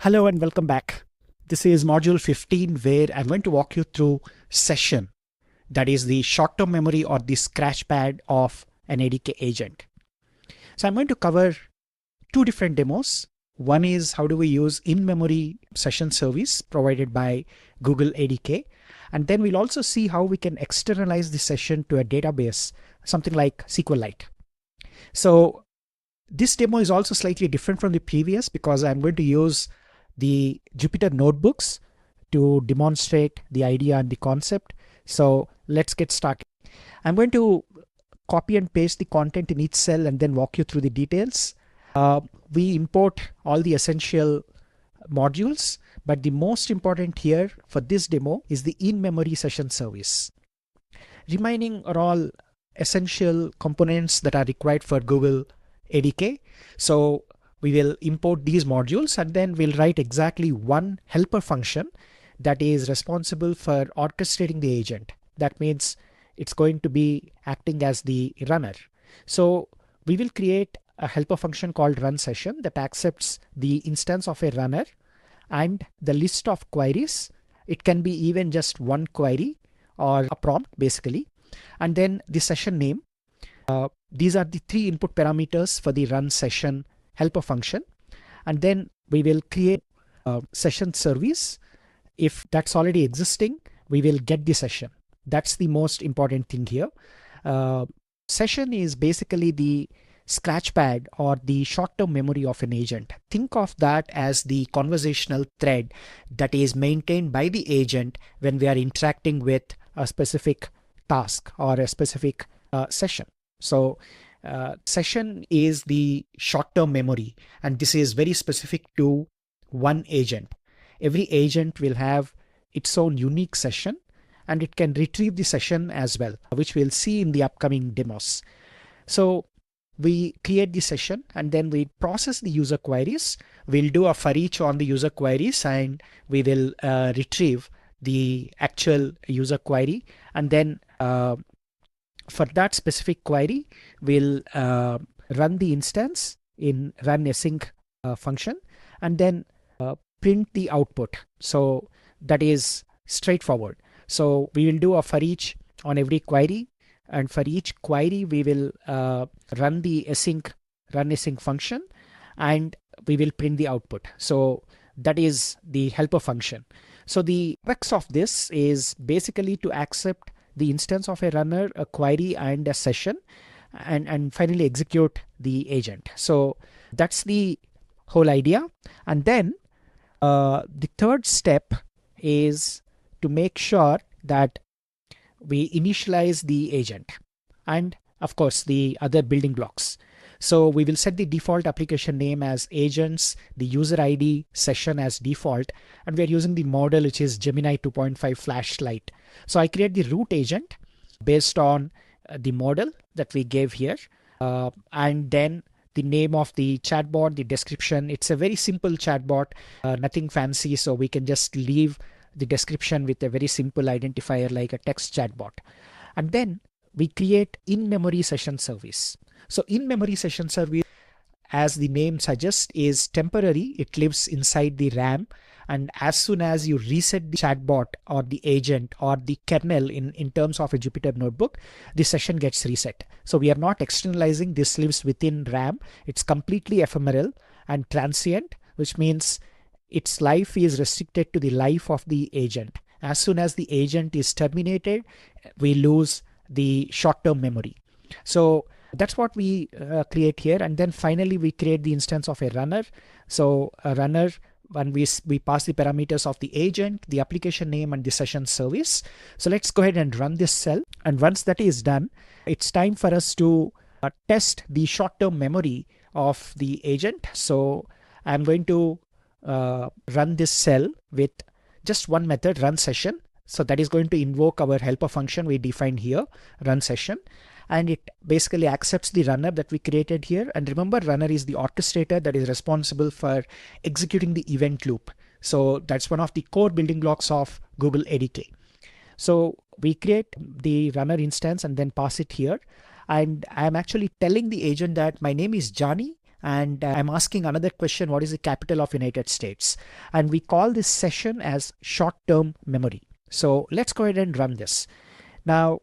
Hello and welcome back. This is module 15 where I'm going to walk you through session, that is the short-term memory or the scratchpad of an ADK agent. So I'm going to cover two different demos. One is how do we use in-memory session service provided by Google ADK. And then we'll also see how we can externalize the session to a database, something like SQLite. So this demo is also slightly different from the previous because I'm going to use the Jupyter notebooks to demonstrate the idea and the concept. So let's get started. I'm going to copy and paste the content in each cell and then walk you through the details. We import all the essential modules, but the most important here for this demo is the in-memory session service. Remaining are all essential components that are required for Google ADK. So we will import these modules and then we'll write exactly one helper function that is responsible for orchestrating the agent. That means it's going to be acting as the runner. So we will create a helper function called run session that accepts the instance of a runner and the list of queries. It can be even just one query or a prompt basically. And then the session name. These are the three input parameters for the run session helper function. And then we will create a session service. If that's already existing, we will get the session. That's the most important thing here. Session is basically the scratchpad or the short-term memory of an agent. Think of that as the conversational thread that is maintained by the agent when we are interacting with a specific task or a specific session. So session is the short-term memory, and this is very specific to one agent. Every agent will have its own unique session and it can retrieve the session as well, which we'll see in the upcoming demos. So we create the session and then we process the user queries. We'll do a for each on the user queries and we will retrieve the actual user query, and then for that specific query, we'll run the instance in run async function and then print the output. So that is straightforward. So we will do a for each on every query, and for each query we will run the run async function and we will print the output. So that is the helper function. So the crux of this is basically to accept the instance of a runner, a query and a session, and finally execute the agent. So that's the whole idea. And then the third step is to make sure that we initialize the agent and of course the other building blocks. So we will set the default application name as agents, the user ID session as default, and we are using the model which is Gemini 2.5 Flashlight. So I create the root agent based on the model that we gave here, and then the name of the chatbot, the description. It's a very simple chatbot, nothing fancy, so we can just leave the description with a very simple identifier like a text chatbot. And then we create in-memory session service. So in-memory session service, as the name suggests, is temporary. It lives inside the RAM, and as soon as you reset the chatbot or the agent or the kernel in terms of a Jupyter notebook, the session gets reset. So we are not externalizing. This lives within RAM. It's completely ephemeral and transient, which means its life is restricted to the life of the agent. As soon as the agent is terminated, we lose the short-term memory. So that's what we create here. And then finally we create the instance of a runner. So a runner, when we pass the parameters of the agent, the application name and the session service. So let's go ahead and run this cell. And once that is done, it's time for us to test the short-term memory of the agent. So I'm going to run this cell with just one method, run session. So that is going to invoke our helper function we defined here, run session. And it basically accepts the runner that we created here. And remember, runner is the orchestrator that is responsible for executing the event loop. So that's one of the core building blocks of Google ADK. So we create the runner instance and then pass it here. And I'm actually telling the agent that my name is Johnny and I'm asking another question, what is the capital of United States? And we call this session as short-term memory. So let's go ahead and run this. Now,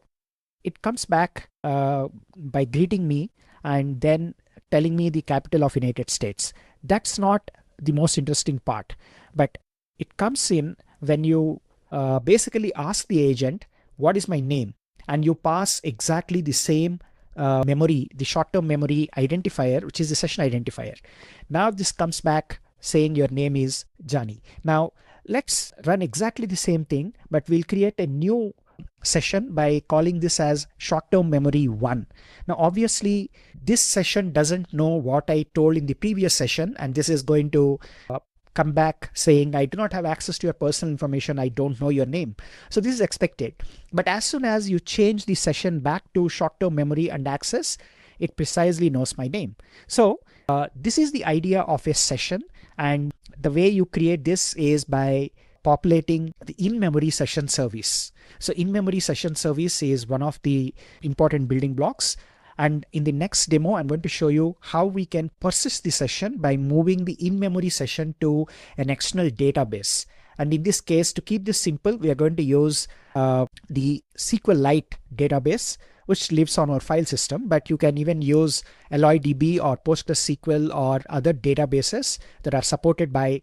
it comes back by greeting me and then telling me the capital of United States. That's not the most interesting part, but it comes in when you basically ask the agent, what is my name? And you pass exactly the same memory, the short-term memory identifier, which is the session identifier. Now this comes back saying your name is Johnny. Now let's run exactly the same thing, but we'll create a new session by calling this as short-term memory 1. Now obviously this session doesn't know what I told in the previous session, and this is going to come back saying, I do not have access to your personal information, I don't know your name. So this is expected. But as soon as you change the session back to short-term memory and access, it precisely knows my name. So this is the idea of a session, and the way you create this is by populating the in-memory session service. So in-memory session service is one of the important building blocks. And in the next demo, I'm going to show you how we can persist the session by moving the in-memory session to an external database. And in this case, to keep this simple, we are going to use the SQLite database, which lives on our file system, but you can even use LOIDB or PostgreSQL or other databases that are supported by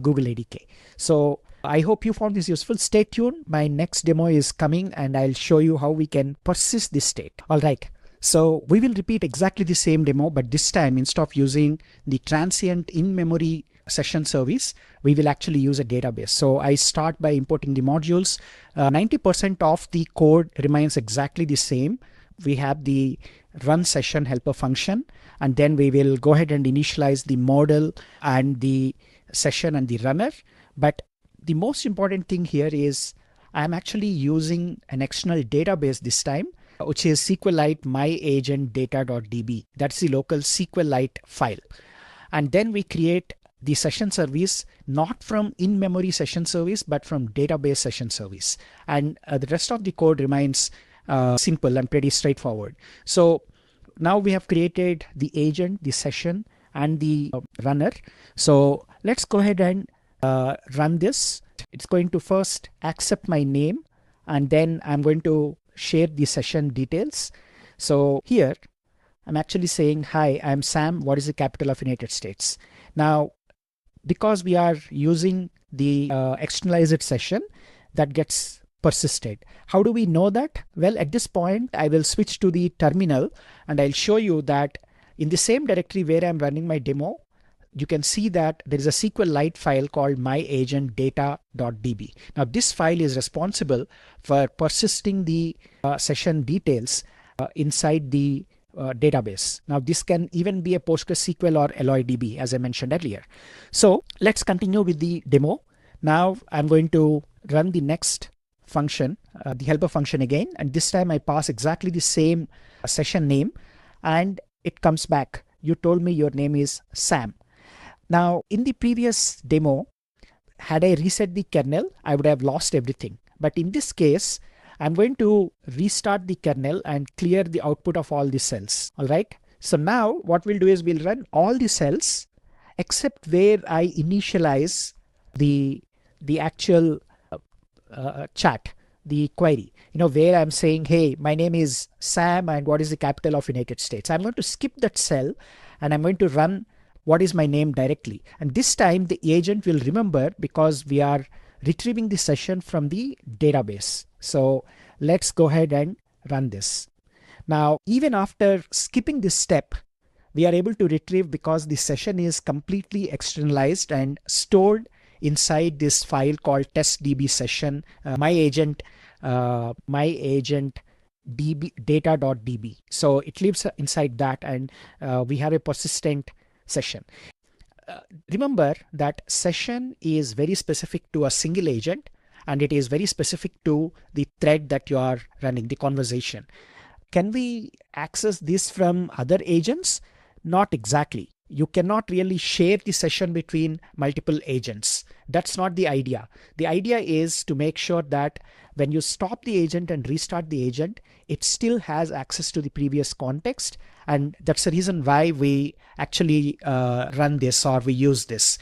Google ADK. So I hope you found this useful. Stay tuned. My next demo is coming and I'll show you how we can persist this state. All right. So we will repeat exactly the same demo, but this time instead of using the transient in-memory session service, we will actually use a database. So I start by importing the modules. 90% of the code remains exactly the same. We have the run session helper function, and then we will go ahead and initialize the model and the session and the runner. But the most important thing here is I'm actually using an external database this time, which is SQLite myagentdata.db. That's the local SQLite file. And then we create the session service not from in-memory session service, but from database session service. And the rest of the code remains simple and pretty straightforward. So now we have created the agent, the session, and the runner. So let's go ahead and run this. It's going to first accept my name, and then I'm going to share the session details. So here I'm actually saying, hi, I'm Sam. What is the capital of United States? Now, because we are using the externalized session, that gets persisted. How do we know that? Well, at this point, I will switch to the terminal and I'll show you that in the same directory where I'm running my demo, you can see that there is a SQLite file called myagentdata.db. Now this file is responsible for persisting the session details inside the database. Now this can even be a PostgreSQL or LOIDB, as I mentioned earlier. So let's continue with the demo. Now I'm going to run the next function, the helper function again, and this time I pass exactly the same session name, and it comes back. You told me your name is Sam. Now, in the previous demo, had I reset the kernel, I would have lost everything. But in this case, I'm going to restart the kernel and clear the output of all the cells. All right. So now what we'll do is we'll run all the cells except where I initialize the actual chat, the query, where I'm saying, hey, my name is Sam and what is the capital of United States. I'm going to skip that cell and I'm going to run what is my name directly. And this time the agent will remember because we are retrieving the session from the database. So let's go ahead and run this. Now, even after skipping this step, we are able to retrieve because the session is completely externalized and stored inside this file called testdb session, myagent data.db. So it lives inside that, and we have a persistent session. Remember that session is very specific to a single agent, and it is very specific to the thread that you are running, the conversation. Can we access this from other agents? Not exactly. you cannot really share the session between multiple agents. That's not the idea. The idea is to make sure that when you stop the agent and restart the agent, it still has access to the previous context. And that's the reason why we actually run this, or we use this.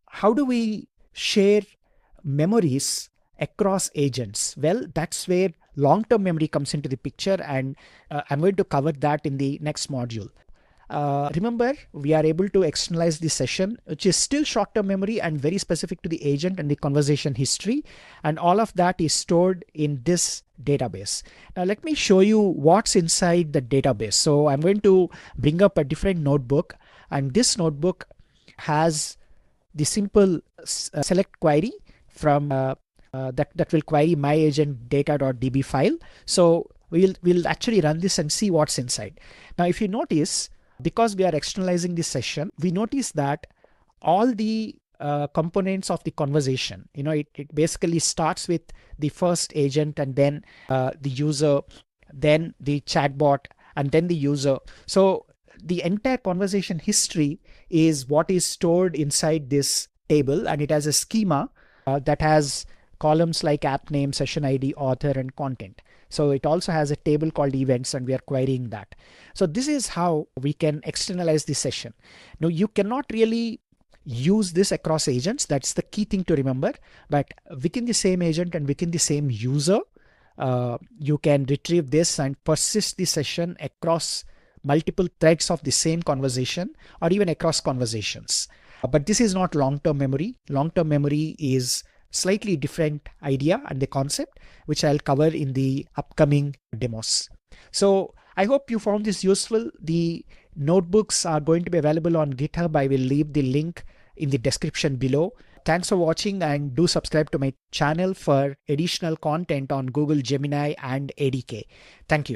How do we share memories across agents? Well, that's where long-term memory comes into the picture, and I'm going to cover that in the next module. Remember, we are able to externalize the session, which is still short-term memory and very specific to the agent and the conversation history. And all of that is stored in this database. Now, let me show you what's inside the database. So I'm going to bring up a different notebook, and this notebook has the simple select query from that will query my agent data.db file. So we'll actually run this and see what's inside. Now, if you notice, because we are externalizing this session, we notice that all the components of the conversation, it basically starts with the first agent, and then the user, then the chatbot, and then the user. So the entire conversation history is what is stored inside this table, and it has a schema that has columns like app name, session ID, author, and content. So it also has a table called events, and we are querying that. So this is how we can externalize the session. Now, you cannot really use this across agents. That's the key thing to remember. But within the same agent and within the same user, you can retrieve this and persist the session across multiple threads of the same conversation, or even across conversations. But this is not long-term memory. Long-term memory is slightly different idea and the concept, which I'll cover in the upcoming demos. So I hope you found this useful. The notebooks are going to be available on GitHub. I will leave the link in the description below. Thanks for watching, and do subscribe to my channel for additional content on Google Gemini and ADK. Thank you.